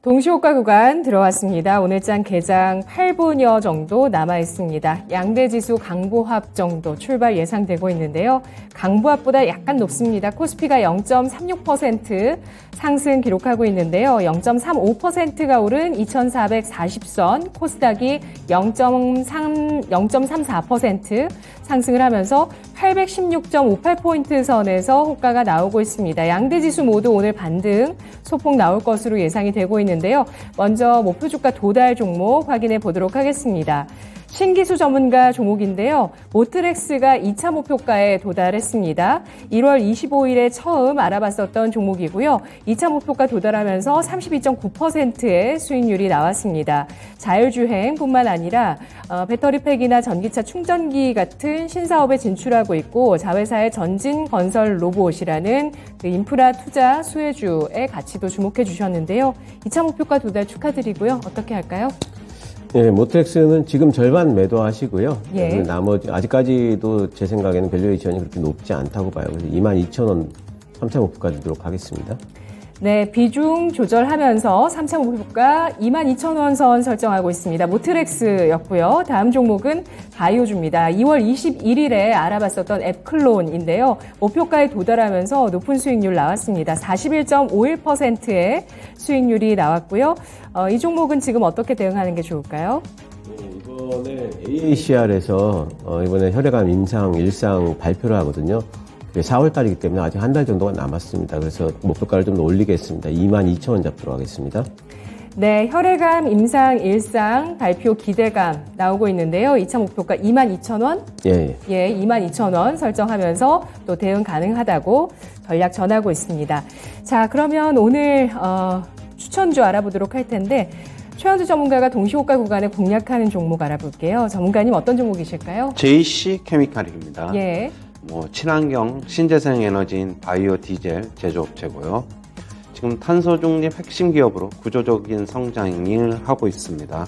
동시호가 구간 들어왔습니다. 오늘장 개장 8분여 정도 남아 있습니다. 양대지수 강보합 정도 출발 예상되고 있는데요. 강보합보다 약간 높습니다. 코스피가 0.36% 상승 기록하고 있는데요. 0.35%가 오른 2440선, 코스닥이 0.34% 상승을 하면서 816.58포인트 선에서 호가가 나오고 있습니다. 양대지수 모두 오늘 반등 소폭 나올 것으로 예상이 되고 있는데요. 먼저 목표 주가 도달 종목 확인해 보도록 하겠습니다. 신기수 전문가 종목인데요. 모트렉스가 2차 목표가에 도달했습니다. 1월 25일에 처음 알아봤었던 종목이고요. 2차 목표가 도달하면서 32.9%의 수익률이 나왔습니다. 자율주행뿐만 아니라 배터리팩이나 전기차 충전기 같은 신사업에 진출하고 있고 자회사의 전진건설 로봇이라는 그 인프라 투자 수혜주의 가치도 주목해 주셨는데요. 2차 목표가 도달 축하드리고요. 어떻게 할까요? 예, 모트렉스는 지금 절반 매도하시고요. 예. 나머지 아직까지도 제 생각에는 밸류에이션이 그렇게 높지 않다고 봐요. 그래서 22,000원 3차 목표까지 두도록 하겠습니다. 네, 비중 조절하면서 3차 목표가 22,000원 선 설정하고 있습니다. 모트렉스였고요. 다음 종목은 바이오주입니다. 2월 21일에 알아봤었던 앱클론인데요. 목표가에 도달하면서 높은 수익률 나왔습니다. 41.51%의 수익률이 나왔고요. 이 종목은 지금 어떻게 대응하는 게 좋을까요? 이번에 AACR에서 이번에 혈액암 임상 일상 발표를 하거든요. 4월달이기 때문에 아직 한 달 정도가 남았습니다. 그래서 목표가를 좀 더 올리겠습니다. 22,000원 잡도록 하겠습니다. 네, 혈액암 임상 일상 발표 기대감 나오고 있는데요. 2차 목표가 22,000원? 예. 22,000원 설정하면서 또 대응 가능하다고 전략 전하고 있습니다. 자, 그러면 오늘 추천주 알아보도록 할 텐데 최현주 전문가가 동시호가 구간에 공략하는 종목 알아볼게요. 전문가님 어떤 종목이실까요? JC 케미칼입니다. 예. 친환경 신재생 에너지인 바이오 디젤 제조업체고요. 지금 탄소 중립 핵심 기업으로 구조적인 성장을 하고 있습니다.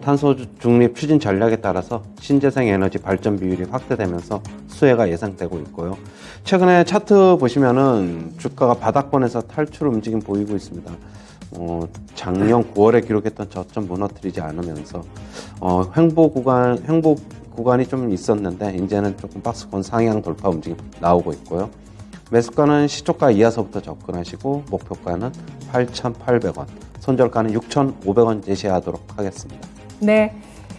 탄소 중립 추진 전략에 따라서 신재생 에너지 발전 비율이 확대되면서 수혜가 예상되고 있고요. 최근에 차트 보시면은 주가가 바닥권에서 탈출 움직임 보이고 있습니다. 작년 9월에 기록했던 저점 무너뜨리지 않으면서 횡보 구간이 좀 있었는데 이제는 조금 박스권 상향 돌파 움직임 나오고 있고요. 매수가는 시초가 이하서부터 접근하시고 목표가는 8,800원, 손절가는 6,500원 제시하도록 하겠습니다. 네.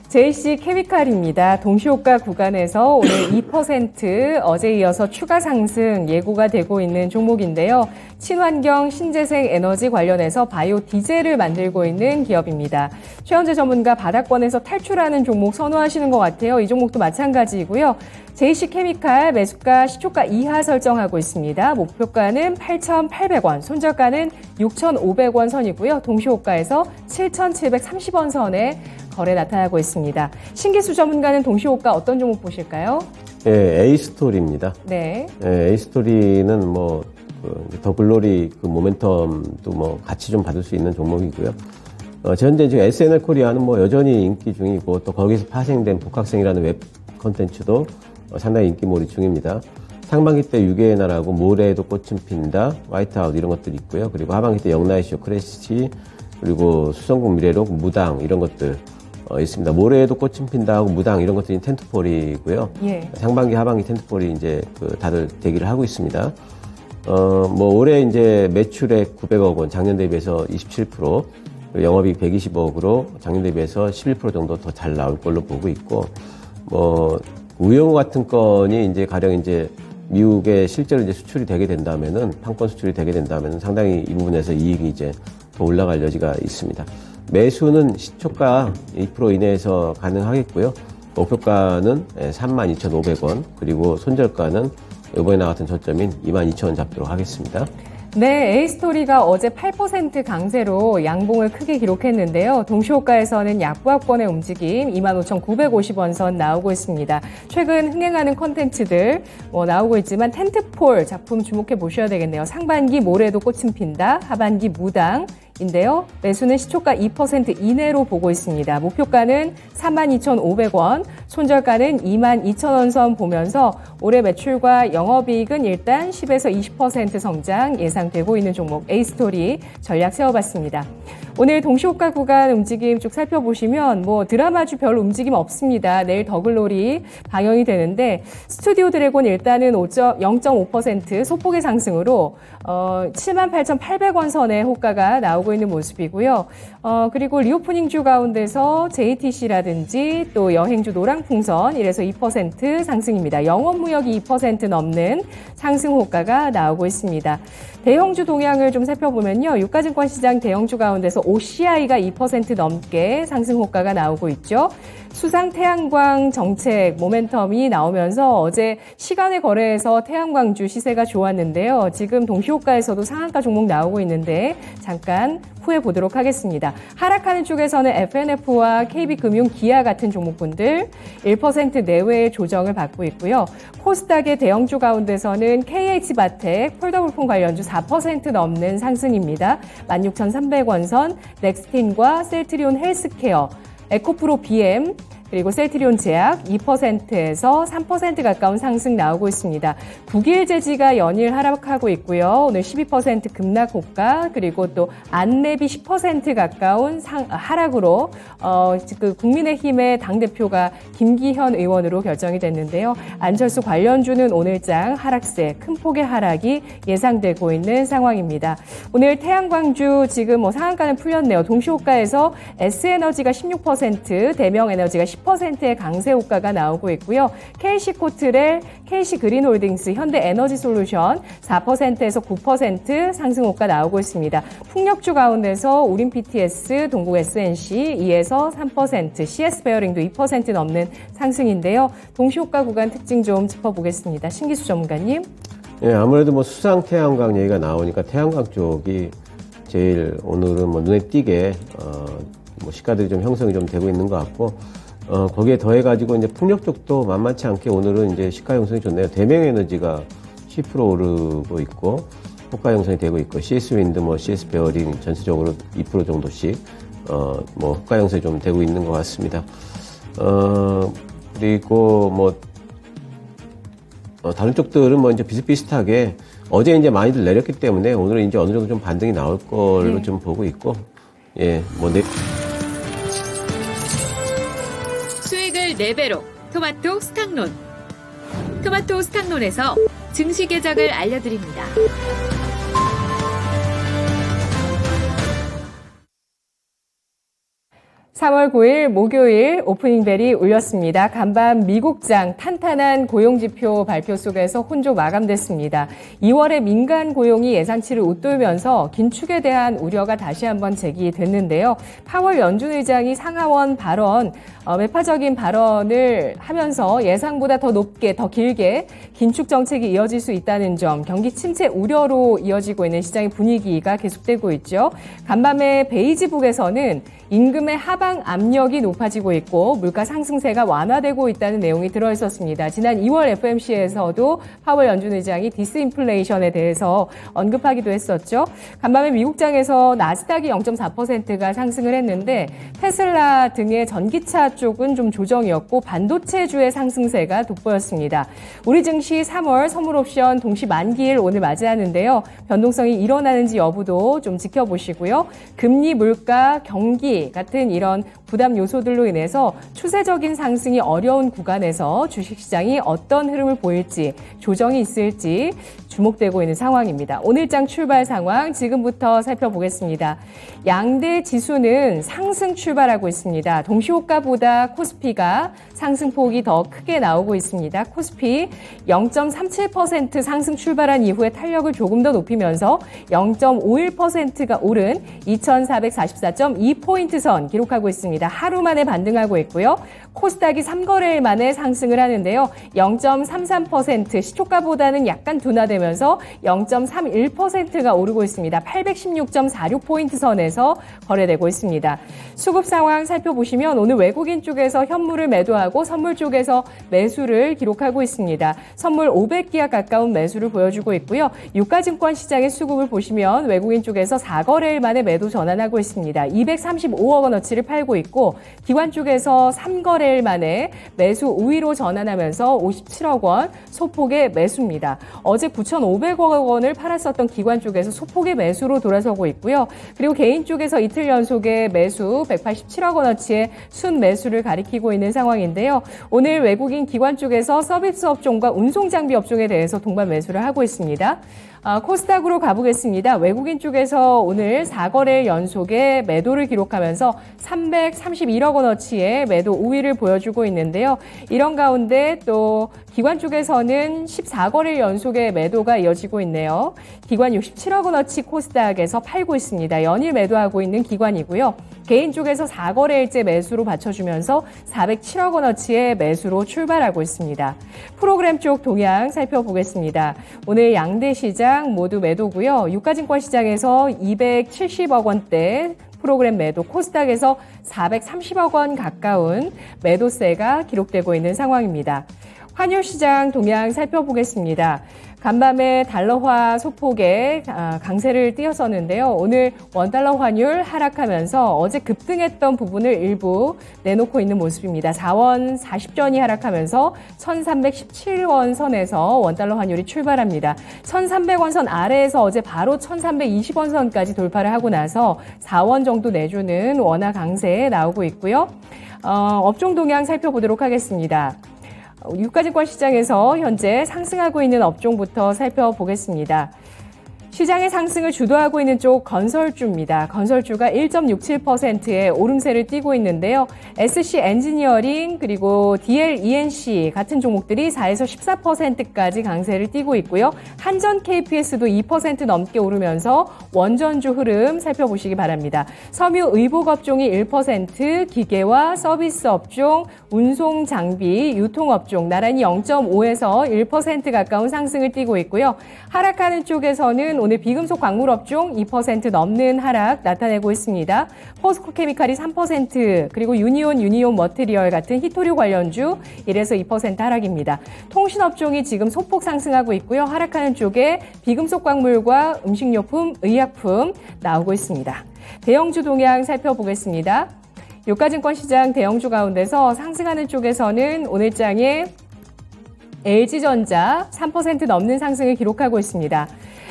JC 케미칼입니다. 동시호가 구간에서 오늘 2% 어제 이어서 추가 상승 예고가 되고 있는 종목인데요. 친환경 신재생 에너지 관련해서 바이오 디젤을 만들고 있는 기업입니다. 최현재 전문가 바닥권에서 탈출하는 종목 선호하시는 것 같아요. 이 종목도 마찬가지이고요. JC 케미칼 매수가 시초가 이하 설정하고 있습니다. 목표가는 8,800원, 손절가는 6,500원 선이고요. 동시호가에서 7,730원 선에 거래 나타나고 있습니다. 신기수 전문가는 동시호가 어떤 종목 보실까요? 예, A스토리입니다. 네. 예, A스토리는 더 글로리 그 모멘텀도 같이 좀 받을 수 있는 종목이고요. 현재 지금 SNL 코리아는 여전히 인기 중이고 또 거기서 파생된 복학생이라는 웹 콘텐츠도 상당히 인기몰이 중입니다. 상반기 때 유괴의 나라고 모래에도 꽃은 핀다, 화이트아웃 이런 것들이 있고요. 그리고 하반기 때 영나이쇼, 크래시, 그리고 수성국 미래록, 무당 이런 것들 있습니다. 모래에도 꽃은 핀다 하고 무당 이런 것들이 텐트폴이고요. 예. 상반기, 하반기 텐트폴이 이제 다들 대기를 하고 있습니다. 올해 이제 매출액 900억 원, 작년 대비해서 27%, 그리고 영업이익 120억으로 작년 대비해서 11% 정도 더 잘 나올 걸로 보고 있고, 우영우 같은 건이 이제 가령 이제 미국에 실제로 이제 수출이 되게 된다면은, 판권 수출이 되게 된다면은 상당히 이 부분에서 이익이 이제 더 올라갈 여지가 있습니다. 매수는 시초가 2% 이내에서 가능하겠고요. 목표가는 32,500원, 그리고 손절가는 이번에 나왔던 저점인 22,000원 잡도록 하겠습니다. 네, A스토리가 어제 8% 강세로 양봉을 크게 기록했는데요. 동시호가에서는 약보합권의 움직임 25,950원 선 나오고 있습니다. 최근 흥행하는 콘텐츠들 나오고 있지만 텐트폴 작품 주목해 보셔야 되겠네요. 상반기 모래도 꽃은 핀다, 하반기 무당, 인데요. 매수는 시초가 2% 이내로 보고 있습니다. 목표가는 32,500원, 손절가는 22,000원 선 보면서 올해 매출과 영업이익은 일단 10에서 20% 성장 예상되고 있는 종목 A스토리 전략 세워봤습니다. 오늘 동시호가 구간 움직임 쭉 살펴보시면 뭐 드라마주 별 움직임 없습니다. 내일 더글로리 방영이 되는데 스튜디오 드래곤 일단은 0.5% 소폭의 상승으로 78,800원 선의 호가가 나오고 있는 모습이고요. 그리고 리오프닝주 가운데서 JTC라든지 또 여행주 노랑풍선 1에서 2% 상승입니다. 영업무역이 2% 넘는 상승 호가가 나오고 있습니다. 대형주 동향을 좀 살펴보면요. 유가증권 시장 대형주 가운데서 OCI가 2% 넘게 상승 호가가 나오고 있죠. 수상 태양광 정책 모멘텀이 나오면서 어제 시간의 거래에서 태양광주 시세가 좋았는데요. 지금 동시호가에서도 상한가 종목 나오고 있는데 잠깐 후에 보도록 하겠습니다. 하락하는 쪽에서는 FNF와 KB금융, 기아 같은 종목군들 1% 내외의 조정을 받고 있고요. 코스닥의 대형주 가운데서는 KH바텍, 폴더블폰 관련주 4% 넘는 상승입니다. 16,300원 선, 넥스틴과 셀트리온 헬스케어, 에코프로 BM, 그리고 셀트리온 제약 2%에서 3% 가까운 상승 나오고 있습니다. 국일제지가 연일 하락하고 있고요. 오늘 12% 급락 호가, 그리고 또 안랩이 10% 가까운 하락으로 그 국민의힘의 당대표가 김기현 의원으로 결정이 됐는데요. 안철수 관련주는 오늘장 하락세, 큰 폭의 하락이 예상되고 있는 상황입니다. 오늘 태양광주 지금 뭐 상한가는 풀렸네요. 동시호가에서 S에너지가 16%, 대명에너지가 10%의 강세 호가가 나오고 있고요. KC코트렐, KC그린홀딩스, 현대에너지솔루션 4%에서 9% 상승 호가 나오고 있습니다. 풍력주 가운데서 우림PTS, 동국SNC 2에서 3%, CS베어링도 2% 넘는 상승인데요. 동시호가 구간 특징 좀 짚어보겠습니다. 신기수 전문가님. 예, 아무래도 뭐 수상 태양광 얘기가 나오니까 태양광 쪽이 제일 오늘은 뭐 눈에 띄게 뭐 시가들이 좀 형성이 좀 되고 있는 것 같고, 거기에 더해가지고 이제 풍력 쪽도 만만치 않게 오늘은 이제 시가 형성이 좋네요. 대명에너지가 10% 오르고 있고, 호가 형성이 되고 있고, CS윈드, 뭐 CS베어링 전체적으로 2% 정도씩, 뭐 호가 형성이 좀 되고 있는 것 같습니다. 그리고 뭐, 다른 쪽들은 뭐 이제 비슷비슷하게 어제 이제 많이들 내렸기 때문에 오늘은 이제 어느 정도 좀 반등이 나올 걸로 좀 보고 있고, 예, 뭐 수익을 4배로 토마토 스탁론. 토마토 스탁론에서 증시 계작을 알려드립니다. 3월 9일 목요일 오프닝벨이 울렸습니다. 간밤 미국장 탄탄한 고용지표 발표 속에서 혼조 마감됐습니다. 2월에 민간 고용이 예상치를 웃돌면서 긴축에 대한 우려가 다시 한번 제기됐는데요. 파월 연준 의장이 상하원 발언, 매파적인 발언을 하면서 예상보다 더 높게, 더 길게 긴축 정책이 이어질 수 있다는 점, 경기 침체 우려로 이어지고 있는 시장의 분위기가 계속되고 있죠. 간밤에 베이지북에서는 임금의 하방 압력이 높아지고 있고 물가 상승세가 완화되고 있다는 내용이 들어있었습니다. 지난 2월 FOMC에서도 파월 연준 의장이 디스인플레이션에 대해서 언급하기도 했었죠. 간밤에 미국장에서 나스닥이 0.4%가 상승을 했는데 테슬라 등의 전기차 쪽은 좀 조정이었고 반도체주의 상승세가 돋보였습니다. 우리 증시 3월 선물옵션 동시 만기일 오늘 맞이하는데요. 변동성이 일어나는지 여부도 좀 지켜보시고요. 금리, 물가, 경기 같은 이런 부담 요소들로 인해서 추세적인 상승이 어려운 구간에서 주식시장이 어떤 흐름을 보일지, 조정이 있을지 주목되고 있는 상황입니다. 오늘장 출발 상황 지금부터 살펴보겠습니다. 양대 지수는 상승 출발하고 있습니다. 동시호가보다 코스피가 상승폭이 더 크게 나오고 있습니다. 코스피 0.37% 상승 출발한 이후에 탄력을 조금 더 높이면서 0.51%가 오른 2444.2포인트 선 기록하고 있습니다. 하루 만에 반등하고 있고요. 코스닥이 3거래일 만에 상승을 하는데요. 0.33% 시초가보다는 약간 둔화되면서 0.31%가 오르고 있습니다. 816.46포인트 선에서 거래되고 있습니다. 수급 상황 살펴보시면 오늘 외국인 쪽에서 현물을 매도하고 선물 쪽에서 매수를 기록하고 있습니다. 선물 500기가 가까운 매수를 보여주고 있고요. 유가증권 시장의 수급을 보시면 외국인 쪽에서 4거래일 만에 매도 전환하고 있습니다. 235억 원어치를 팔고 있고 기관 쪽에서 3거래일 만에 매수 우위로 전환하면서 57억 원 소폭의 매수입니다. 어제 9,500억 원을 팔았었던 기관 쪽에서 소폭의 매수로 돌아서고 있고요. 그리고 개인 쪽에서 이틀 연속의 매수 187억 원어치의 순 매수를 가리키고 있는 상황인데요. 오늘 외국인 기관 쪽에서 서비스 업종과 운송 장비 업종에 대해서 동반 매수를 하고 있습니다. 코스닥으로 가보겠습니다. 외국인 쪽에서 오늘 4거래일 연속의 매도를 기록하면서 331억 원어치의 매도 우위를 보여주고 있는데요. 이런 가운데 또 기관 쪽에서는 14거래일 연속의 매도가 이어지고 있네요. 기관 67억 원어치 코스닥에서 팔고 있습니다. 연일 매도하고 있는 기관이고요. 개인 쪽에서 4거래일째 매수로 받쳐주면서 407억 원어치의 매수로 출발하고 있습니다. 프로그램 쪽 동향 살펴보겠습니다. 오늘 양대 시장 모두 매도고요. 유가증권 시장에서 270억 원대 프로그램 매도, 코스닥에서 430억 원 가까운 매도세가 기록되고 있는 상황입니다. 환율 시장 동향 살펴보겠습니다. 간밤에 달러화 소폭의 강세를 띄었었는데요. 오늘 원달러 환율 하락하면서 어제 급등했던 부분을 일부 내놓고 있는 모습입니다. 4원 40전이 하락하면서 1317원 선에서 원달러 환율이 출발합니다. 1300원 선 아래에서 어제 바로 1320원 선까지 돌파를 하고 나서 4원 정도 내주는 원화 강세에 나오고 있고요. 업종 동향 살펴보도록 하겠습니다. 유가증권 시장에서 현재 상승하고 있는 업종부터 살펴보겠습니다. 시장의 상승을 주도하고 있는 쪽 건설주입니다. 건설주가 1.67%의 오름세를 띠고 있는데요. SC 엔지니어링 그리고 DL ENC 같은 종목들이 4에서 14%까지 강세를 띠고 있고요. 한전 KPS도 2% 넘게 오르면서 원전주 흐름 살펴보시기 바랍니다. 섬유 의복 업종이 1%, 기계와 서비스 업종, 운송 장비, 유통 업종 나란히 0.5에서 1% 가까운 상승을 띠고 있고요. 하락하는 쪽에서는 오늘 비금속 광물 업종 2% 넘는 하락 나타내고 있습니다. 포스코 케미칼이 3%, 그리고 유니온 머티리얼 같은 히토류 관련주 1에서 2% 하락입니다. 통신 업종이 지금 소폭 상승하고 있고요. 하락하는 쪽에 비금속 광물과 음식료품, 의약품 나오고 있습니다. 대형주 동향 살펴보겠습니다. 유가증권 시장 대형주 가운데서 상승하는 쪽에서는 오늘장에 LG전자 3% 넘는 상승을 기록하고 있습니다.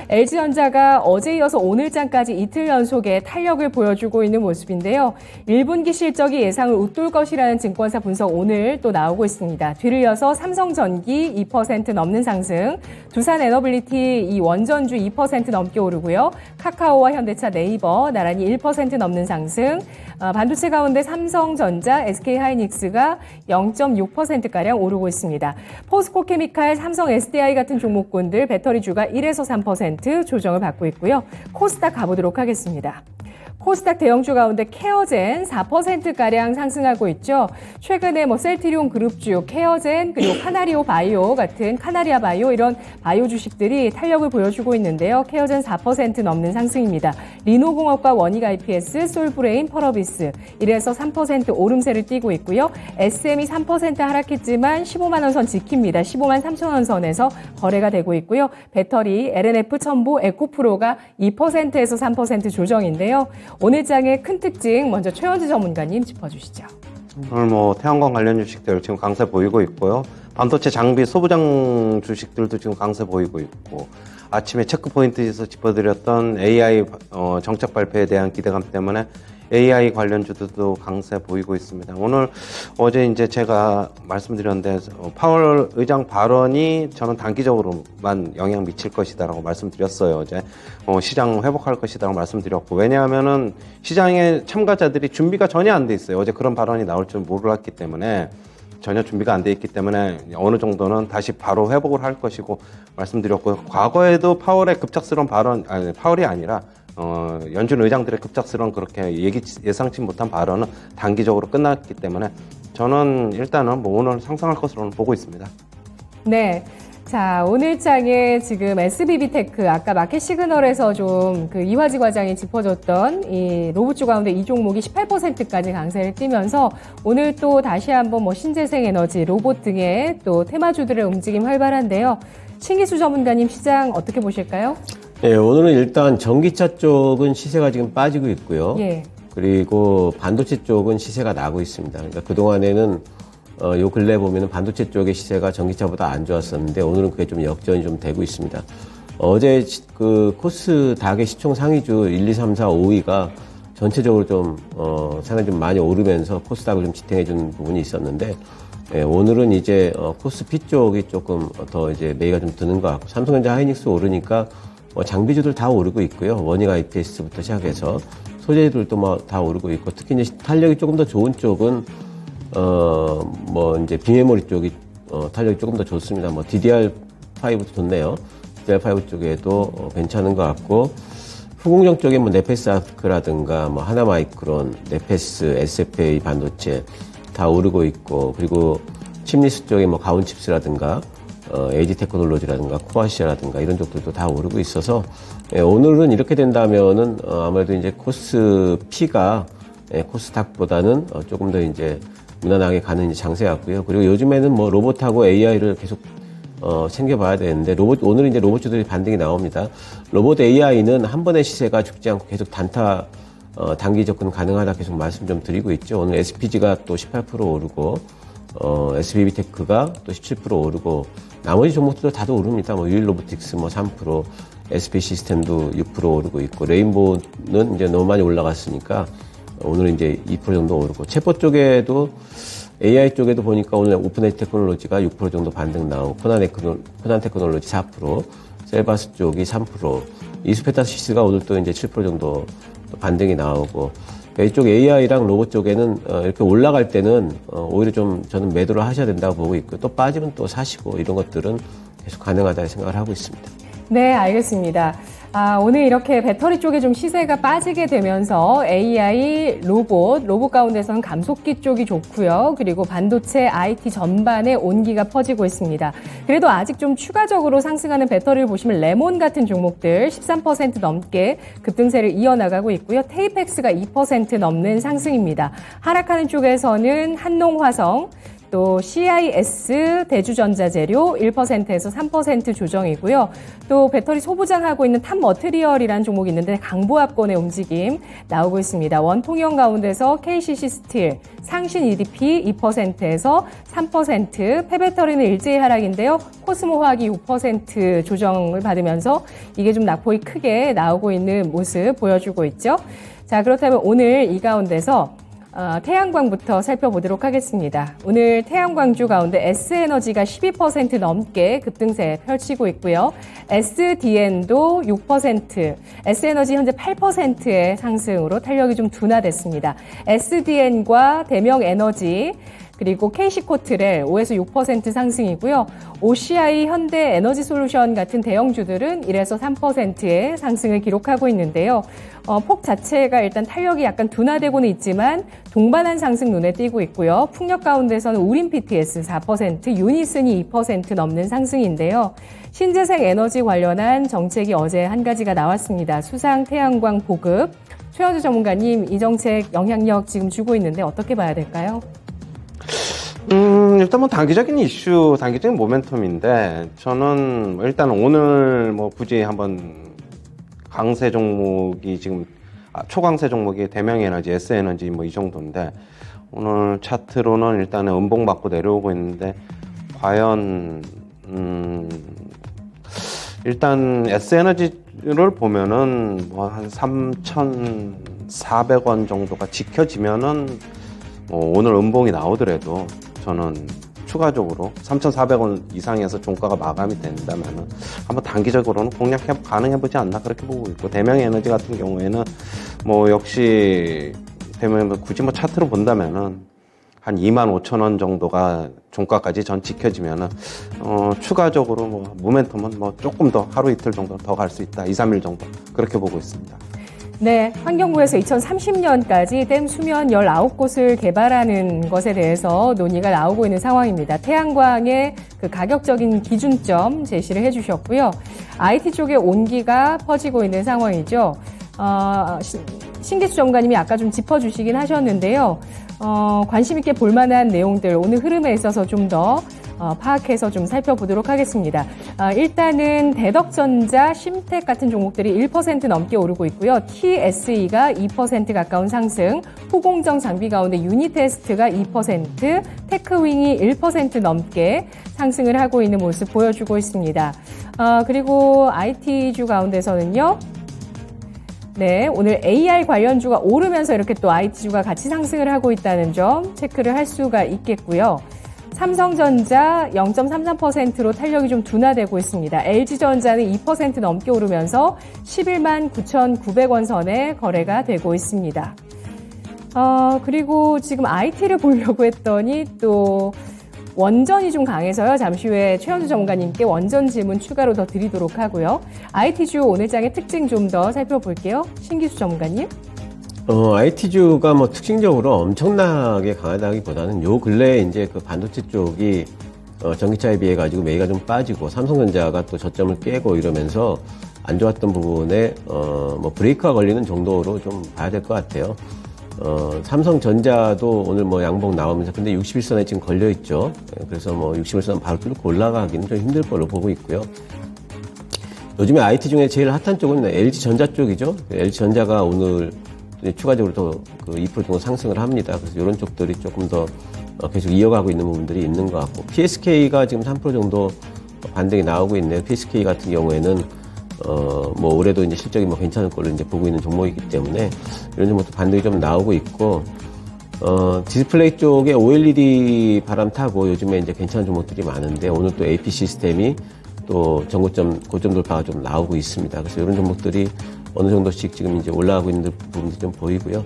LG전자가 어제 이어서 오늘장까지 이틀 연속의 탄력을 보여주고 있는 모습인데요. 1분기 실적이 예상을 웃돌 것이라는 증권사 분석 오늘 또 나오고 있습니다. 뒤를 이어서 삼성전기 2% 넘는 상승, 두산에너빌리티 이 원전주 2% 넘게 오르고요. 카카오와 현대차, 네이버 나란히 1% 넘는 상승, 반도체 가운데 삼성전자, SK하이닉스가 0.6%가량 오르고 있습니다. 포스코 케미칼, 삼성 SDI 같은 종목군들 배터리주가 1에서 3% 조정을 받고 있고요. 코스닥 가보도록 하겠습니다. 코스닥 대형주 가운데 케어젠 4%가량 상승하고 있죠. 최근에 셀트리온 그룹주, 케어젠, 그리고 카나리오 바이오 같은 카나리아 바이오 이런 바이오 주식들이 탄력을 보여주고 있는데요. 케어젠 4% 넘는 상승입니다. 리노공업과 원익 IPS, 솔브레인, 펄어비스 1에서 3% 오름세를 띠고 있고요. SM이 3% 하락했지만 15만 원 선 지킵니다. 15만 3천 원 선에서 거래가 되고 있고요. 배터리, LNF, 첨보, 에코프로가 2%에서 3% 조정인데요. 오늘 장의 큰 특징 먼저 최원주 전문가님 짚어주시죠. 오늘 태양광 관련 주식들 지금 강세 보이고 있고요. 반도체 장비 소부장 주식들도 지금 강세 보이고 있고, 아침에 체크포인트에서 짚어드렸던 AI 정책 발표에 대한 기대감 때문에 AI 관련주들도 강세 보이고 있습니다. 어제 이제 제가 말씀드렸는데 파월 의장 발언이 저는 단기적으로만 영향 미칠 것이다라고 말씀드렸어요. 어제 시장 회복할 것이다라고 말씀드렸고, 왜냐하면은 시장의 참가자들이 준비가 전혀 안 돼 있어요. 어제 그런 발언이 나올 줄 몰랐기 때문에, 전혀 준비가 안 돼 있기 때문에 어느 정도는 다시 바로 회복을 할 것이고 말씀드렸고요. 과거에도 파월의 급작스러운 발언, 파월이 아니라 연준 의장들의 급작스러운 그렇게 예상치 못한 발언은 단기적으로 끝났기 때문에 저는 일단은 오늘 상승할 것으로는 보고 있습니다. 네. 자, 오늘 장에 지금 SBB테크, 아까 마켓 시그널에서 좀 이화지 과장이 짚어줬던 이 로봇주 가운데 이 종목이 18%까지 강세를 띠면서 오늘 또 다시 한번 신재생 에너지, 로봇 등의 또 테마주들의 움직임 활발한데요. 신기수 전문가님 시장 어떻게 보실까요? 네, 오늘은 일단 전기차 쪽은 시세가 지금 빠지고 있고요. 예. 그리고 반도체 쪽은 시세가 나고 있습니다. 그러니까 그동안에는 요 근래 보면은 반도체 쪽의 시세가 전기차보다 안 좋았었는데 오늘은 그게 좀 역전이 좀 되고 있습니다. 어제 그 코스닥의 시총 상위주 1, 2, 3, 4, 5위가 전체적으로 좀 상당히 좀 많이 오르면서 코스닥을 좀 지탱해 준 부분이 있었는데, 예, 오늘은 이제 코스피 쪽이 조금 더 이제 매기가 좀 드는 것 같고, 삼성전자, 하이닉스 오르니까 장비주들 다 오르고 있고요. 원익 IPS부터 시작해서 소재들도 뭐 다 오르고 있고, 특히 이제 탄력이 조금 더 좋은 쪽은 이제 빅메모리 쪽이 탄력이 조금 더 좋습니다. 뭐 DDR5도 좋네요. DDR5 쪽에도 괜찮은 것 같고, 후공정 쪽에 뭐 네페스 아크라든가 뭐 하나마이크론, 네페스, SFA 반도체 다 오르고 있고, 그리고 칩리스 쪽에 뭐 가온칩스라든가 에이지 테크놀로지라든가 코아시아라든가 이런 쪽들도 다 오르고 있어서, 예, 오늘은 이렇게 된다면은 아무래도 이제 코스피가 코스닥보다는 조금 더 이제 무난하게 가는 장세 같고요. 그리고 요즘에는 뭐 로봇하고 AI를 계속 챙겨봐야 되는데, 오늘 이제 로봇주들이 반등이 나옵니다. 로봇 AI는 한 번의 시세가 죽지 않고 계속 단기 접근 가능하다 계속 말씀 좀 드리고 있죠. 오늘 SPG가 또 18% 오르고, SBB테크가 또 17% 오르고, 나머지 종목들도 다들 오릅니다. 뭐, 유일로보틱스 뭐 3%, SP 시스템도 6% 오르고 있고, 레인보우는 이제 너무 많이 올라갔으니까, 오늘은 이제 2% 정도 오르고, 챗봇 쪽에도 AI 쪽에도 보니까 오늘 오픈에지 테크놀로지가 6% 정도 반등 나오고, 코난 테크놀로지 4%, 셀바스 쪽이 3%, 이수페타시스가 오늘 또 이제 7% 정도 반등이 나오고, 그러니까 이쪽 AI랑 로봇 쪽에는 이렇게 올라갈 때는 오히려 좀 저는 매도를 하셔야 된다고 보고 있고, 또 빠지면 또 사시고, 이런 것들은 계속 가능하다고 생각을 하고 있습니다. 네, 알겠습니다. 오늘 이렇게 배터리 쪽에 좀 시세가 빠지게 되면서 AI, 로봇 가운데서는 감속기 쪽이 좋고요. 그리고 반도체, IT 전반에 온기가 퍼지고 있습니다. 그래도 아직 좀 추가적으로 상승하는 배터리를 보시면 레몬 같은 종목들 13% 넘게 급등세를 이어나가고 있고요. 테이펙스가 2% 넘는 상승입니다. 하락하는 쪽에서는 한농화성, 또 CIS 대주전자재료 1%에서 3% 조정이고요. 또 배터리 소부장하고 있는 탑머트리얼이라는 종목이 있는데 강보합권의 움직임 나오고 있습니다. 원통형 가운데서 KCC 스틸, 상신 EDP 2%에서 3%, 폐배터리는 일제히 하락인데요. 코스모화학이 6% 조정을 받으면서 이게 좀 낙폭이 크게 나오고 있는 모습 보여주고 있죠. 자, 그렇다면 오늘 이 가운데서 태양광부터 살펴보도록 하겠습니다. 오늘 태양광주 가운데 S에너지가 12% 넘게 급등세 펼치고 있고요. SDN도 6%, S에너지 현재 8%의 상승으로 탄력이 좀 둔화됐습니다. SDN과 대명에너지, 그리고 KC코트렐 5에서 6% 상승이고요. OCI, 현대에너지솔루션 같은 대형주들은 1에서 3%의 상승을 기록하고 있는데요. 폭 자체가 일단 탄력이 약간 둔화되고는 있지만 동반한 상승 눈에 띄고 있고요. 풍력 가운데서는 우린 PTS 4%, 유니슨이 2% 넘는 상승인데요. 신재생 에너지 관련한 정책이 어제 한 가지가 나왔습니다. 수상 태양광 보급. 최현주 전문가님, 이 정책 영향력 지금 주고 있는데 어떻게 봐야 될까요? 일단 뭐 단기적인 이슈, 단기적인 모멘텀인데, 저는 일단 오늘 뭐 굳이 한번 강세 종목이 지금, 초강세 종목이 대명에너지, S에너지 뭐 이 정도인데, 오늘 차트로는 일단은 음봉 받고 내려오고 있는데, 과연, 일단 S에너지를 보면은 뭐 한 3,400원 정도가 지켜지면은 오늘 음봉이 나오더라도 저는 추가적으로 3,400원 이상에서 종가가 마감이 된다면은 한번 단기적으로는 공략 가능해보지 않나 그렇게 보고 있고, 대명에너지 같은 경우에는 뭐 역시 굳이 뭐 차트로 본다면은 한 25,000원 정도가 종가까지 전 지켜지면은 추가적으로 뭐 모멘텀은 뭐 조금 더 하루 이틀 정도 더 갈 수 있다, 2, 3일 정도 그렇게 보고 있습니다. 네, 환경부에서 2030년까지 댐 수면 19곳을 개발하는 것에 대해서 논의가 나오고 있는 상황입니다. 태양광의 그 가격적인 기준점 제시를 해주셨고요. IT 쪽에 온기가 퍼지고 있는 상황이죠. 신기수 전문가님이 아까 좀 짚어주시긴 하셨는데요. 관심 있게 볼만한 내용들, 오늘 흐름에 있어서 좀 더 파악해서 좀 살펴보도록 하겠습니다. 일단은 대덕전자, 심텍 같은 종목들이 1% 넘게 오르고 있고요. TSE가 2% 가까운 상승, 후공정 장비 가운데 유니테스트가 2%, 테크윙이 1% 넘게 상승을 하고 있는 모습 보여주고 있습니다. 그리고 IT주 가운데서는요. 네, 오늘 AI 관련주가 오르면서 이렇게 또 IT주가 같이 상승을 하고 있다는 점 체크를 할 수가 있겠고요. 삼성전자 0.33%로 탄력이 좀 둔화되고 있습니다. LG전자는 2% 넘게 오르면서 11만 9,900원 선에 거래가 되고 있습니다. 그리고 지금 IT를 보려고 했더니 또 원전이 좀 강해서요. 잠시 후에 최현주 전문가님께 원전 질문 추가로 더 드리도록 하고요. IT주 오늘장의 특징 좀 더 살펴볼게요. 신기수 전문가님. IT주가 뭐 특징적으로 엄청나게 강하다기보다는 요 근래에 이제 그 반도체 쪽이 전기차에 비해 가지고 매기가 좀 빠지고 삼성전자가 또 저점을 깨고 이러면서 안 좋았던 부분에 뭐 브레이크가 걸리는 정도로 좀 봐야 될 것 같아요. 삼성전자도 오늘 뭐 양봉 나오면서 근데 61선에 지금 걸려 있죠. 그래서 뭐 61선 바로 뚫고 올라가기는 좀 힘들 걸로 보고 있고요. 요즘에 IT 중에 제일 핫한 쪽은 LG전자 쪽이죠. LG전자가 오늘 추가적으로 더 그 2% 정도 상승을 합니다. 그래서 이런 쪽들이 조금 더 계속 이어가고 있는 부분들이 있는 것 같고, PSK가 지금 3% 정도 반등이 나오고 있네요. PSK 같은 경우에는 뭐 올해도 이제 실적이 뭐 괜찮을 걸로 이제 보고 있는 종목이기 때문에 이런 종목도 반등이 좀 나오고 있고, 디스플레이 쪽에 OLED 바람 타고 요즘에 이제 괜찮은 종목들이 많은데 오늘 또 AP 시스템이 또 고점 돌파가 좀 나오고 있습니다. 그래서 이런 종목들이 어느 정도씩 지금 이제 올라가고 있는 부분이 좀 보이고요.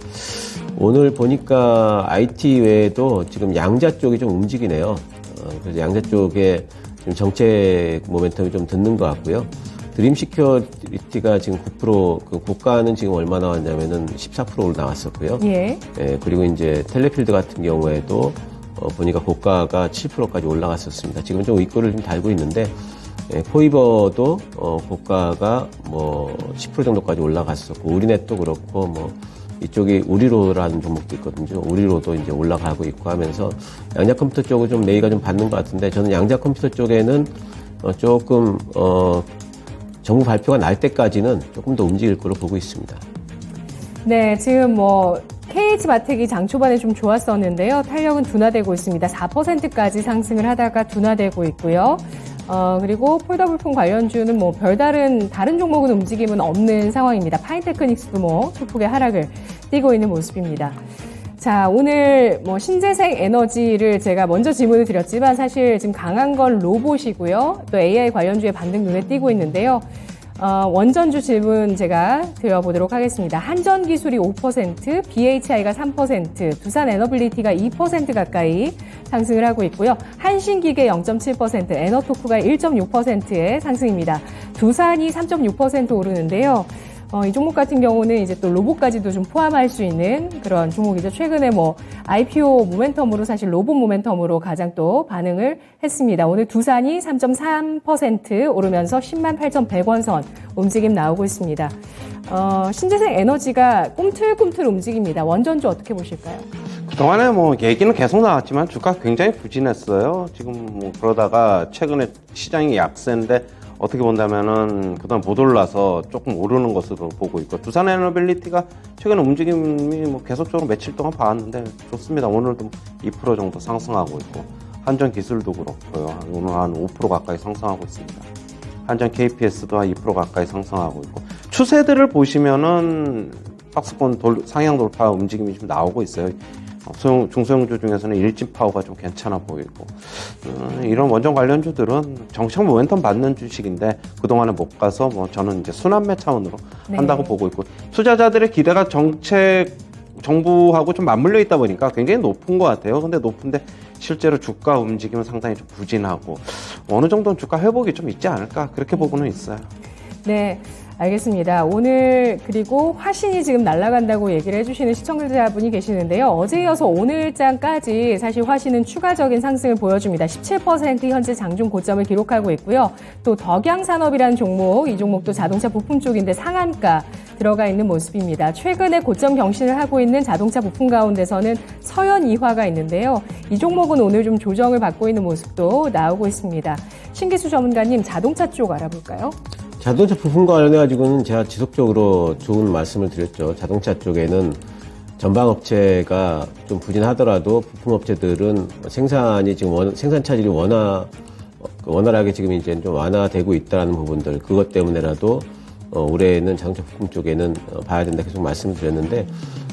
오늘 보니까 IT 외에도 지금 양자 쪽이 좀 움직이네요. 그래서 양자 쪽에 지금 정책 모멘텀이 좀 듣는 것 같고요. 드림 시큐리티가 지금 9%, 그 고가는 지금 얼마 나왔냐면은 14%로 나왔었고요. 예. 예, 그리고 이제 텔레필드 같은 경우에도 보니까 고가가 7%까지 올라갔었습니다. 지금 좀 윗골을 좀 달고 있는데, 예, 포이버도 고가가 뭐 10% 정도까지 올라갔었고, 우리넷도 그렇고, 뭐 이쪽이 우리로라는 종목도 있거든요. 우리로도 이제 올라가고 있고 하면서 양자 컴퓨터 쪽은 좀 매기가 좀 받는 것 같은데, 저는 양자 컴퓨터 쪽에는 조금 정부 발표가 날 때까지는 조금 더 움직일 거로 보고 있습니다. 네, 지금 뭐 KH바텍이 장 초반에 좀 좋았었는데요. 탄력은 둔화되고 있습니다. 4%까지 상승을 하다가 둔화되고 있고요. 그리고 폴더블폰 관련주는 뭐 별다른 다른 종목은 움직임은 없는 상황입니다. 파인테크닉스도 뭐 소폭의 하락을 띠고 있는 모습입니다. 자, 오늘 뭐 신재생 에너지를 제가 먼저 질문을 드렸지만 사실 지금 강한 건 로봇이고요. 또 AI 관련주의 반등 눈에 띄고 있는데요. 원전주 질문 제가 드려보도록 하겠습니다. 한전기술이 5%, BHI가 3%, 두산에너빌리티가 2% 가까이 상승을 하고 있고요. 한신기계 0.7%, 에너토크가 1.6%의 상승입니다. 두산이 3.6% 오르는데요. 이 종목 같은 경우는 이제 또 로봇까지도 좀 포함할 수 있는 그런 종목이죠. 최근에 뭐 IPO 모멘텀으로 사실 로봇 모멘텀으로 가장 또 반응을 했습니다. 오늘 두산이 3.3% 오르면서 10만 8,100원 선 움직임 나오고 있습니다. 신재생 에너지가 꿈틀꿈틀 움직입니다. 원전주 어떻게 보실까요? 그동안에 뭐 얘기는 계속 나왔지만 주가 굉장히 부진했어요. 지금 뭐 그러다가 최근에 시장이 약세인데 어떻게 본다면은 그동안 못 올라서 조금 오르는 것으로 보고 있고, 두산에너빌리티가 최근 움직임이 뭐 계속적으로 며칠 동안 봐왔는데 좋습니다. 오늘도 2% 정도 상승하고 있고, 한전기술도 그렇고요. 오늘 한 5% 가까이 상승하고 있습니다. 한전 KPS도 한 2% 가까이 상승하고 있고, 추세들을 보시면은 박스권 상향 돌파 움직임이 좀 나오고 있어요. 중소형주 중에서는 일진파워가 좀 괜찮아 보이고, 이런 원전 관련주들은 정책 모멘텀 받는 주식인데 그동안에 못 가서 뭐 저는 이제 순환매 차원으로 한다고 보고 있고, 투자자들의 기대가 정부하고 좀 맞물려 있다 보니까 굉장히 높은 것 같아요. 근데 높은데 실제로 주가 움직임은 상당히 좀 부진하고 어느 정도는 주가 회복이 좀 있지 않을까, 그렇게 보고는 있어요. 네. 알겠습니다. 오늘 그리고 화신이 지금 날아간다고 얘기를 해주시는 시청자분이 계시는데요. 어제 이어서 오늘장까지 사실 화신은 추가적인 상승을 보여줍니다. 17% 현재 장중 고점을 기록하고 있고요. 또 덕양산업이라는 종목, 이 종목도 자동차 부품 쪽인데 상한가 들어가 있는 모습입니다. 최근에 고점 경신을 하고 있는 자동차 부품 가운데서는 서현 이화가 있는데요. 이 종목은 오늘 좀 조정을 받고 있는 모습도 나오고 있습니다. 신기수 전문가님, 자동차 쪽 알아볼까요? 자동차 부품과 관련해가지고는 제가 지속적으로 좋은 말씀을 드렸죠. 자동차 쪽에는 전방업체가 좀 부진하더라도 부품업체들은 생산이 지금 생산 차질이 원활하게 지금 이제 좀 완화되고 있다는 부분들, 그것 때문에라도 올해는 자동차 부품 쪽에는 봐야 된다 계속 말씀을 드렸는데,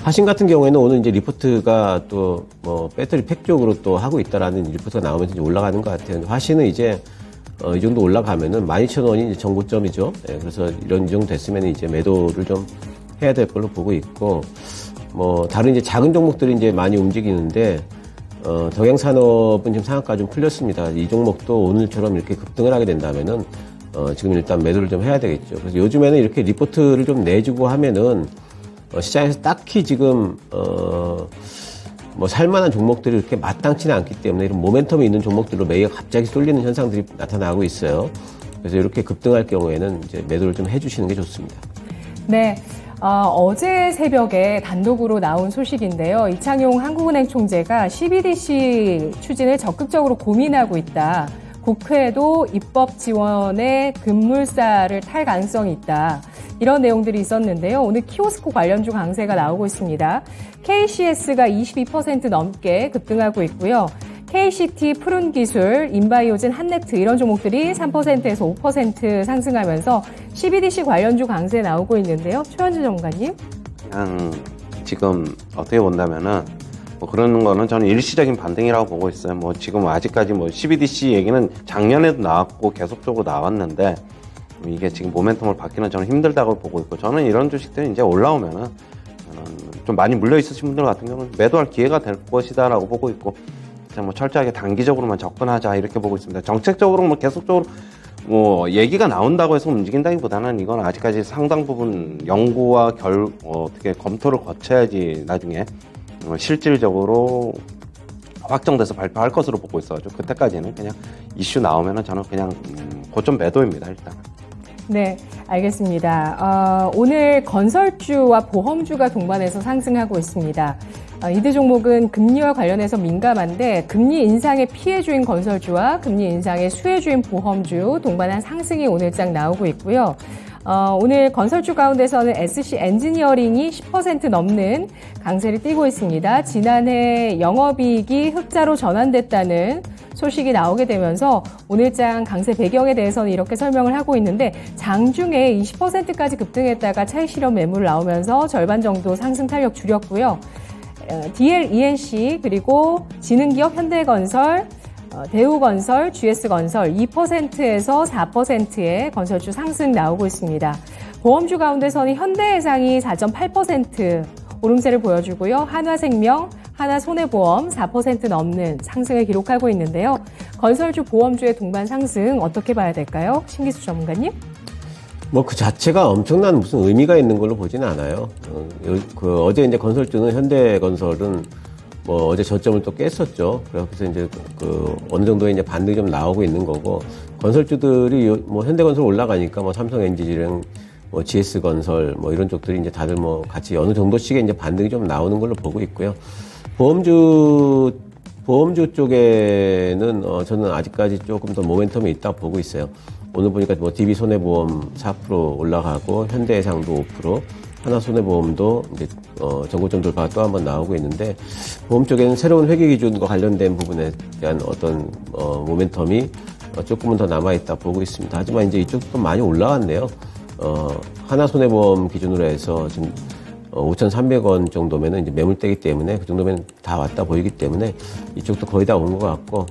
화신 같은 경우에는 오늘 이제 리포트가 또 뭐 배터리 팩 쪽으로 또 하고 있다라는 리포트가 나오면서 이제 올라가는 것 같아요. 화신은 이제 이 정도 올라가면은 12,000원이 이제 정고점이죠. 예, 그래서 이 정도 됐으면 이제 매도를 좀 해야 될 걸로 보고 있고, 뭐 다른 이제 작은 종목들이 이제 많이 움직이는데, 덕양산업은 지금 상한가 좀 풀렸습니다. 이 종목도 오늘처럼 이렇게 급등을 하게 된다면은 지금 일단 매도를 좀 해야 되겠죠. 그래서 요즘에는 이렇게 리포트를 좀 내주고 하면은 시장에서 딱히 지금 뭐 살만한 종목들이 이렇게 마땅치는 않기 때문에 이런 모멘텀이 있는 종목들로 매일 갑자기 쏠리는 현상들이 나타나고 있어요. 그래서 이렇게 급등할 경우에는 이제 매도를 좀 해주시는 게 좋습니다. 네. 어제 새벽에 단독으로 나온 소식인데요. 이창용 한국은행 총재가 CBDC 추진을 적극적으로 고민하고 있다. 국회도 입법 지원에 급물살을 탈 가능성이 있다. 이런 내용들이 있었는데요. 오늘 키오스코 관련주 강세가 나오고 있습니다. KCS가 22% 넘게 급등하고 있고요. KCT, 푸른기술, 인바이오젠, 한네트 이런 종목들이 3%에서 5% 상승하면서 CBDC 관련주 강세 나오고 있는데요. 최현주 전문가님. 그냥 지금 어떻게 본다면은 뭐 그런 거는 저는 일시적인 반등이라고 보고 있어요. 뭐 지금 아직까지 뭐 CBDC 얘기는 작년에도 나왔고 계속적으로 나왔는데 이게 지금 모멘텀을 받기는 저는 힘들다고 보고 있고, 저는 이런 주식들이 이제 올라오면은 좀 많이 물려 있으신 분들 같은 경우는 매도할 기회가 될 것이다라고 보고 있고, 뭐 철저하게 단기적으로만 접근하자 이렇게 보고 있습니다. 정책적으로 뭐 계속적으로 뭐 얘기가 나온다고 해서 움직인다기보다는 이건 아직까지 상당 부분 연구와 어떻게 검토를 거쳐야지 나중에 실질적으로 확정돼서 발표할 것으로 보고 있어가지고 그때까지는 그냥 이슈 나오면은 저는 그냥 고점 매도입니다, 일단. 네, 알겠습니다. 오늘 건설주와 보험주가 동반해서 상승하고 있습니다. 이들 종목은 금리와 관련해서 민감한데 금리 인상의 피해주인 건설주와 금리 인상의 수혜주인 보험주 동반한 상승이 오늘장 나오고 있고요. 오늘 건설주 가운데서는 SC 엔지니어링이 10% 넘는 강세를 띠고 있습니다. 지난해 영업이익이 흑자로 전환됐다는 소식이 나오게 되면서 오늘장 강세 배경에 대해서는 이렇게 설명을 하고 있는데, 장중에 20%까지 급등했다가 차익 실현 매물 나오면서 절반 정도 상승 탄력 줄였고요. DL, ENC 그리고 지능기업 현대건설, 대우건설, GS건설 2%에서 4%의 건설주 상승 나오고 있습니다. 보험주 가운데서는 현대해상이 4.8% 오름세를 보여주고요. 한화생명, 하나손해보험 4% 넘는 상승을 기록하고 있는데요. 건설주, 보험주의 동반 상승 어떻게 봐야 될까요? 신기수 전문가님? 뭐 그 자체가 엄청난 무슨 의미가 있는 걸로 보지는 않아요. 어제 이제 건설주는 현대건설은 뭐 어제 저점을 또 깼었죠. 그래서 이제 어느 정도의 이제 반등이 좀 나오고 있는 거고, 건설주들이 뭐 현대건설 올라가니까 뭐 삼성엔지니어링, 뭐 GS건설 뭐 이런 쪽들이 이제 다들 뭐 같이 어느 정도씩의 이제 반등이 좀 나오는 걸로 보고 있고요. 보험주 쪽에는 저는 아직까지 조금 더 모멘텀이 있다고 보고 있어요. 오늘 보니까 뭐 DB 손해보험 4% 올라가고 현대해상도 5%, 하나손해보험도 이제 전고점 돌파가 또 한 번 나오고 있는데, 보험 쪽에는 새로운 회계 기준과 관련된 부분에 대한 어떤 모멘텀이 조금은 더 남아 있다 보고 있습니다. 하지만 이제 이쪽도 많이 올라왔네요. 하나손해보험 기준으로 해서 지금 5,300원 정도면은 이제 매물대기 때문에 그 정도면 다 왔다 보이기 때문에 이쪽도 거의 다 온 것 같고,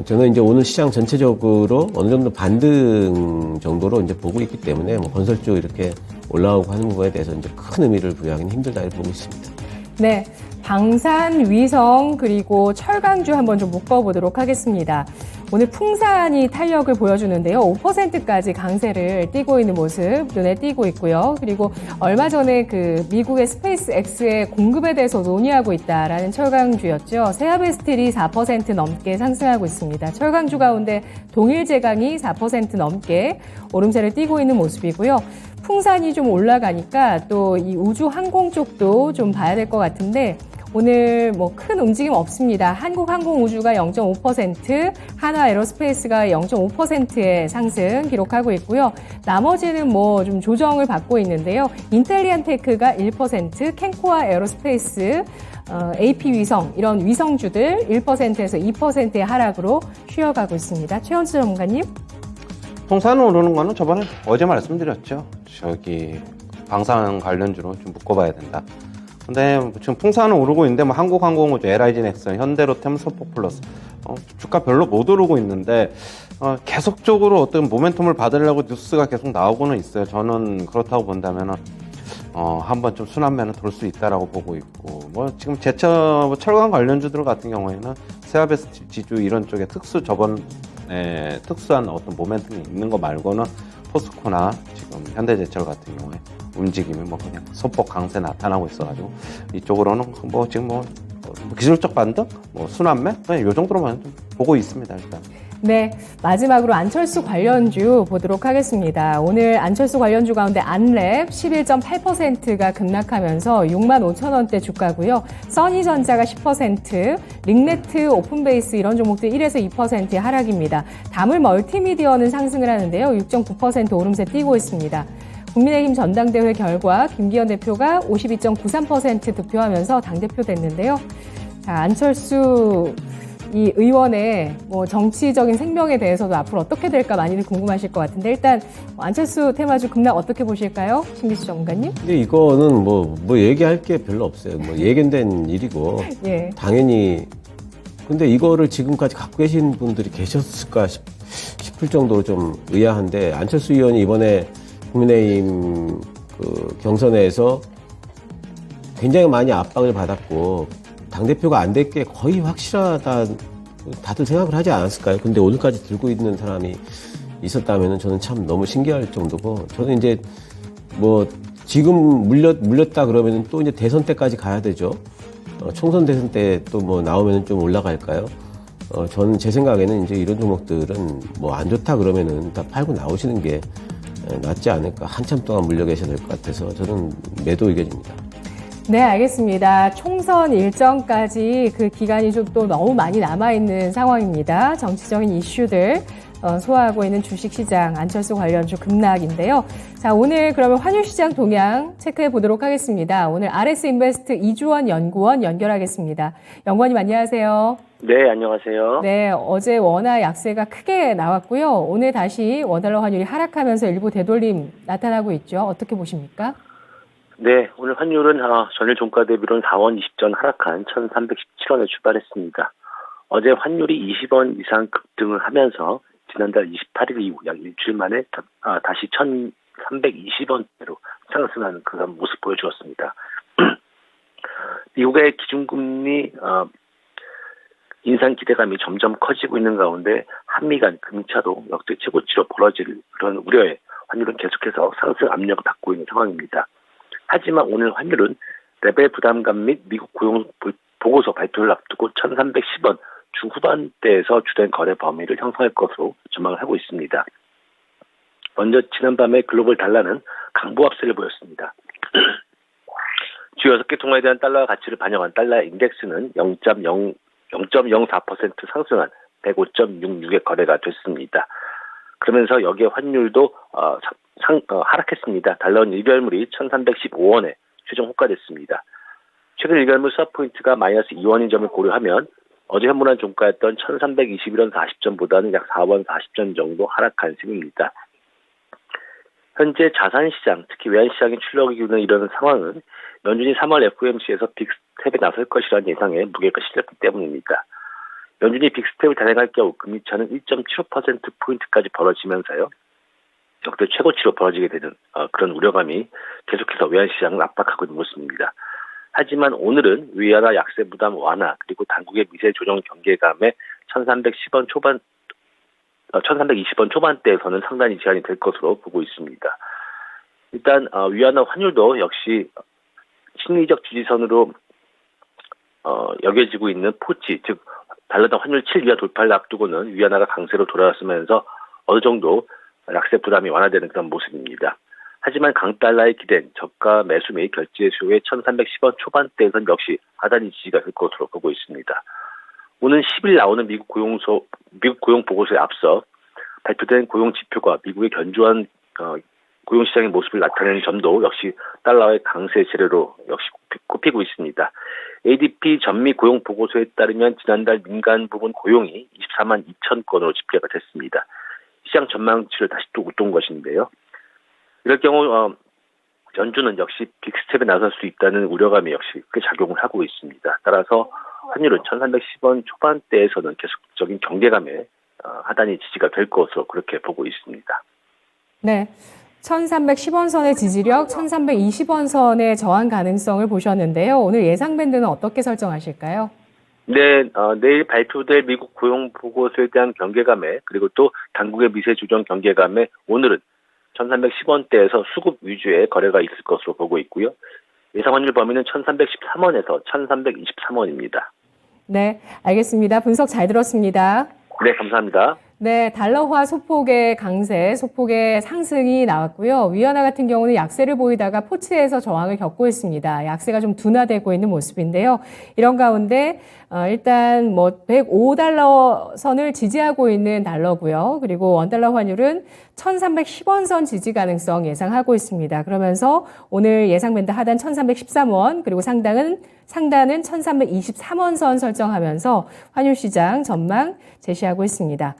저는 이제 오늘 시장 전체적으로 어느 정도 반등 정도로 이제 보고 있기 때문에 뭐 건설주 이렇게 올라오고 하는 부분에 대해서 이제 큰 의미를 부여하기는 힘들다 이렇게 보고 있습니다. 네. 방산, 위성, 그리고 철강주 한번 좀 묶어보도록 하겠습니다. 오늘 풍산이 탄력을 보여주는데요. 5%까지 강세를 띠고 있는 모습 눈에 띄고 있고요. 그리고 얼마 전에 그 미국의 스페이스 X의 공급에 대해서 논의하고 있다라는 철강주였죠. 세아베스틸이 4% 넘게 상승하고 있습니다. 철강주 가운데 동일제강이 4% 넘게 오름세를 띠고 있는 모습이고요. 풍산이 좀 올라가니까 또 이 우주 항공 쪽도 좀 봐야 될 것 같은데 오늘 뭐 큰 움직임 없습니다. 한국항공우주가 0.5%, 한화에어로스페이스가 0.5%의 상승 기록하고 있고요. 나머지는 뭐 좀 조정을 받고 있는데요. 인텔리안테크가 1%, 캔코아 에어로스페이스, AP위성 이런 위성주들 1%에서 2%의 하락으로 쉬어가고 있습니다. 최원수 전문가님. 통산 오르는 거는 저번에 어제 말씀드렸죠. 방산 관련주로 좀 묶어봐야 된다. 근데 지금 풍산은 오르고 있는데 뭐 한국항공우주, LIG넥슨, 현대로템, 소폭플러스 주가 별로 못 오르고 있는데 계속적으로 어떤 모멘텀을 받으려고 뉴스가 계속 나오고는 있어요. 저는 그렇다고 본다면은 한번 좀 순환매는 돌 수 있다라고 보고 있고 뭐 지금 철강 관련주들 같은 경우에는 세아베스 지주 이런 쪽에 특수한 어떤 모멘텀이 있는 거 말고는 포스코나 지금 현대제철 같은 경우에 움직임이 뭐 그냥 소폭 강세 나타나고 있어가지고 이쪽으로는 뭐 지금 뭐 기술적 반등, 뭐 순환매 그냥 이 정도로만 좀 보고 있습니다 일단. 네, 마지막으로 안철수 관련주 보도록 하겠습니다. 오늘 안철수 관련주 가운데 안랩 11.8%가 급락하면서 65,000원대 주가고요. 써니전자가 10%, 링네트, 오픈베이스 이런 종목들 1에서 2%의 하락입니다. 다물 멀티미디어는 상승을 하는데요. 6.9% 오름세 뛰고 있습니다. 국민의힘 전당대회 결과 김기현 대표가 52.93% 득표하면서 당대표 됐는데요. 자, 안철수 이 의원의 뭐 정치적인 생명에 대해서도 앞으로 어떻게 될까 많이들 궁금하실 것 같은데 일단 안철수 테마주 급락 어떻게 보실까요? 신기수 전문가님? 근데 이거는 뭐 얘기할 게 별로 없어요. 뭐 예견된 일이고 예. 당연히 근데 이거를 지금까지 갖고 계신 분들이 계셨을까 싶을 정도로 좀 의아한데 안철수 의원이 이번에 국민의힘 그 경선에서 굉장히 많이 압박을 받았고 당대표가 안 될 게 거의 확실하다 다들 생각을 하지 않았을까요? 근데 오늘까지 들고 있는 사람이 있었다면 저는 참 너무 신기할 정도고 저는 이제 뭐 지금 물렸다 그러면 또 이제 대선 때까지 가야 되죠. 총선 대선 때 또 뭐 나오면 좀 올라갈까요? 저는 제 생각에는 이제 이런 종목들은 뭐 안 좋다 그러면은 다 팔고 나오시는 게 낫지 않을까. 한참 동안 물려 계셔야 될 것 같아서 저는 매도 의견입니다. 네, 알겠습니다. 총선 일정까지 그 기간이 좀 또 너무 많이 남아있는 상황입니다. 정치적인 이슈들 소화하고 있는 주식시장 안철수 관련주 급락인데요. 자, 오늘 그러면 환율시장 동향 체크해 보도록 하겠습니다. 오늘 RS인베스트 이주원 연구원 연결하겠습니다. 연구원님 안녕하세요. 네, 안녕하세요. 네, 어제 원화 약세가 크게 나왔고요. 오늘 다시 원달러 환율이 하락하면서 일부 되돌림 나타나고 있죠. 어떻게 보십니까? 네, 오늘 환율은 전일 종가 대비로는 4원 20전 하락한 1,317원에 출발했습니다. 어제 환율이 20원 이상 급등을 하면서 지난달 28일 이후 약 일주일 만에 다시 1,320원대로 상승하는 그런 모습 보여주었습니다. 미국의 기준금리 인상 기대감이 점점 커지고 있는 가운데 한미 간 금리차도 역대 최고치로 벌어질 그런 우려에 환율은 계속해서 상승 압력을 받고 있는 상황입니다. 하지만 오늘 환율은 레벨 부담감 및 미국 고용 보고서 발표를 앞두고 1,310원 중후반대에서 주된 거래 범위를 형성할 것으로 전망을 하고 있습니다. 먼저 지난밤에 글로벌 달러는 강보합세를 보였습니다. 주요 6개 통화에 대한 달러와 가치를 반영한 달러 인덱스는 0.04% 상승한 105.66의 거래가 됐습니다. 그러면서 여기에 환율도 하락했습니다. 달러는 일별물이 1,315원에 최종 호가됐습니다. 최근 일별물 스왑 포인트가 마이너스 2원인 점을 고려하면 어제 현물한 종가였던 1,321원 40전보다는 약 4원 40전 정도 하락한 셈입니다. 현재 자산시장, 특히 외환시장의 출력이 이르는 상황은 연준이 3월 FOMC에서 빅스텝에 나설 것이라는 예상에 무게가 실렸기 때문입니다. 연준이 빅스텝을 단행할 경우 금리차는 1.75%포인트까지 벌어지면서요. 역대 최고치로 벌어지게 되는 그런 우려감이 계속해서 외환시장을 압박하고 있는 모습입니다. 하지만 오늘은 위안화 약세 부담 완화 그리고 당국의 미세 조정 경계감에 1,320원 초반대에서는 상당히 제한이 될 것으로 보고 있습니다. 일단 위안화 환율도 역시 심리적 지지선으로 여겨지고 있는 포치, 즉 달러당 환율 7위안 돌파를 앞두고는 위안화가 강세로 돌아왔으면서 어느 정도 약세 부담이 완화되는 그런 모습입니다. 하지만 강달러에 기댄 저가 매수 매입 결제 수요의 1310원 초반대에선 역시 하단이 지지가 될 것으로 보고 있습니다. 오는 10일 나오는 미국 고용 보고서에 앞서 발표된 고용 지표가 미국의 견조한 고용 시장의 모습을 나타내는 점도 역시 달러의 강세 재료로 역시 꼽히고 있습니다. ADP 전미 고용 보고서에 따르면 지난달 민간 부문 고용이 24만 2천 건으로 집계가 됐습니다. 시장 전망치를 다시 또 웃돈 것인데요. 이럴 경우 연준은 역시 빅스텝에 나설 수 있다는 우려감이 역시 크게 작용을 하고 있습니다. 따라서 환율은 1310원 초반대에서는 계속적인 경계감에 하단이 지지가 될 것으로 그렇게 보고 있습니다. 네. 1310원 선의 지지력, 1320원 선의 저항 가능성을 보셨는데요. 오늘 예상 밴드는 어떻게 설정하실까요? 네, 내일 발표될 미국 고용 보고서에 대한 경계감에 그리고 또 당국의 미세 조정 경계감에 오늘은 1310원대에서 수급 위주의 거래가 있을 것으로 보고 있고요. 예상 환율 범위는 1313원에서 1323원입니다. 네, 알겠습니다. 분석 잘 들었습니다. 네, 감사합니다. 네, 달러화 소폭의 강세, 소폭의 상승이 나왔고요. 위안화 같은 경우는 약세를 보이다가 포트에서 저항을 겪고 있습니다. 약세가 좀 둔화되고 있는 모습인데요. 이런 가운데 일단 105달러 선을 지지하고 있는 달러고요. 그리고 원달러 환율은 1310원 선 지지 가능성 예상하고 있습니다. 그러면서 오늘 예상 밴드 하단 1313원, 그리고 상단은 1323원 선 설정하면서 환율 시장 전망 제시하고 있습니다.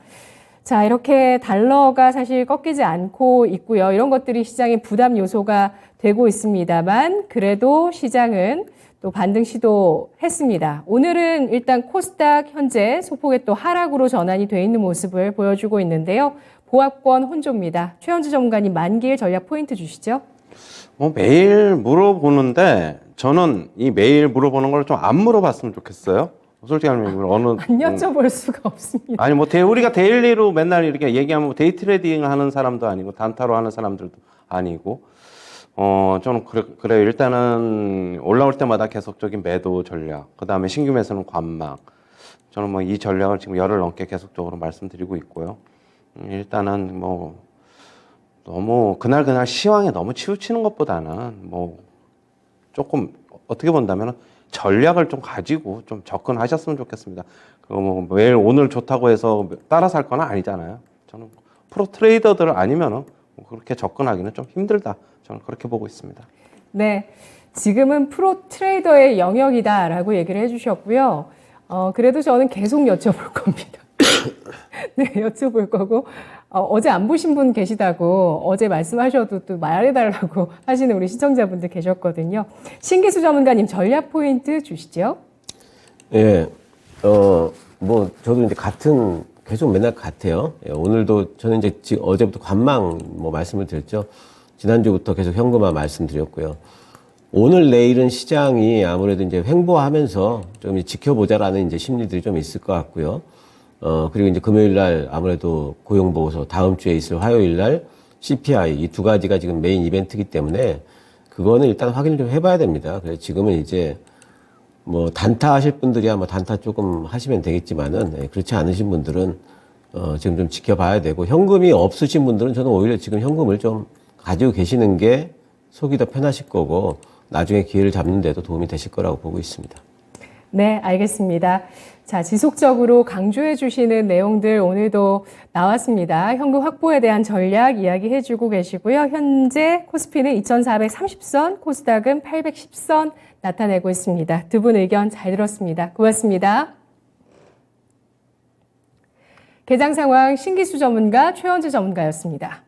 자, 이렇게 달러가 사실 꺾이지 않고 있고요. 이런 것들이 시장의 부담 요소가 되고 있습니다만 그래도 시장은 또 반등 시도했습니다. 오늘은 일단 코스닥 현재 소폭의 또 하락으로 전환이 돼 있는 모습을 보여주고 있는데요. 보합권 혼조입니다. 최현주 전문가님 만기일 전략 포인트 주시죠. 매일 물어보는데 저는 이 매일 물어보는 걸 좀 안 물어봤으면 좋겠어요. 솔직히 말하면 안 여쭤볼 수가 없습니다. 아니 우리가 데일리로 맨날 이렇게 얘기하면 데이 트레이딩 하는 사람도 아니고 단타로 하는 사람들도 아니고 저는 그래요. 일단은 올라올 때마다 계속적인 매도 전략, 그다음에 신규 매수는 관망. 저는 이 전략을 지금 열흘 넘게 계속적으로 말씀드리고 있고요. 일단은 너무 그날 시황에 너무 치우치는 것보다는 조금 어떻게 본다면 전략을 좀 가지고 좀 접근하셨으면 좋겠습니다. 그거 매일 오늘 좋다고 해서 따라 살 건 아니잖아요. 저는 프로 트레이더들 아니면은 그렇게 접근하기는 좀 힘들다. 저는 그렇게 보고 있습니다. 네, 지금은 프로 트레이더의 영역이다라고 얘기를 해주셨고요. 그래도 저는 계속 여쭤볼 겁니다. 네, 여쭤볼 거고 어제 안 보신 분 계시다고 어제 말씀하셔도 또 말해달라고 하시는 우리 시청자분들 계셨거든요. 신기수 전문가님 전략 포인트 주시죠. 예, 저도 이제 계속 맨날 같아요. 예, 오늘도 저는 이제 어제부터 관망 말씀을 드렸죠. 지난주부터 계속 현금화 말씀드렸고요. 오늘 내일은 시장이 아무래도 이제 횡보하면서 좀 지켜보자라는 이제 심리들이 좀 있을 것 같고요. 그리고 이제 금요일 날 아무래도 고용보고서, 다음 주에 있을 화요일 날 CPI, 이 두 가지가 지금 메인 이벤트이기 때문에 그거는 일단 확인을 좀 해봐야 됩니다. 그래서 지금은 이제 단타 하실 분들이야 단타 조금 하시면 되겠지만은, 그렇지 않으신 분들은 지금 좀 지켜봐야 되고, 현금이 없으신 분들은 저는 오히려 지금 현금을 좀 가지고 계시는 게 속이 더 편하실 거고, 나중에 기회를 잡는 데도 도움이 되실 거라고 보고 있습니다. 네, 알겠습니다. 자, 지속적으로 강조해 주시는 내용들 오늘도 나왔습니다. 현금 확보에 대한 전략 이야기해 주고 계시고요. 현재 코스피는 2430선, 코스닥은 810선 나타내고 있습니다. 두 분 의견 잘 들었습니다. 고맙습니다. 개장 상황 신기수 전문가, 최현주 전문가였습니다.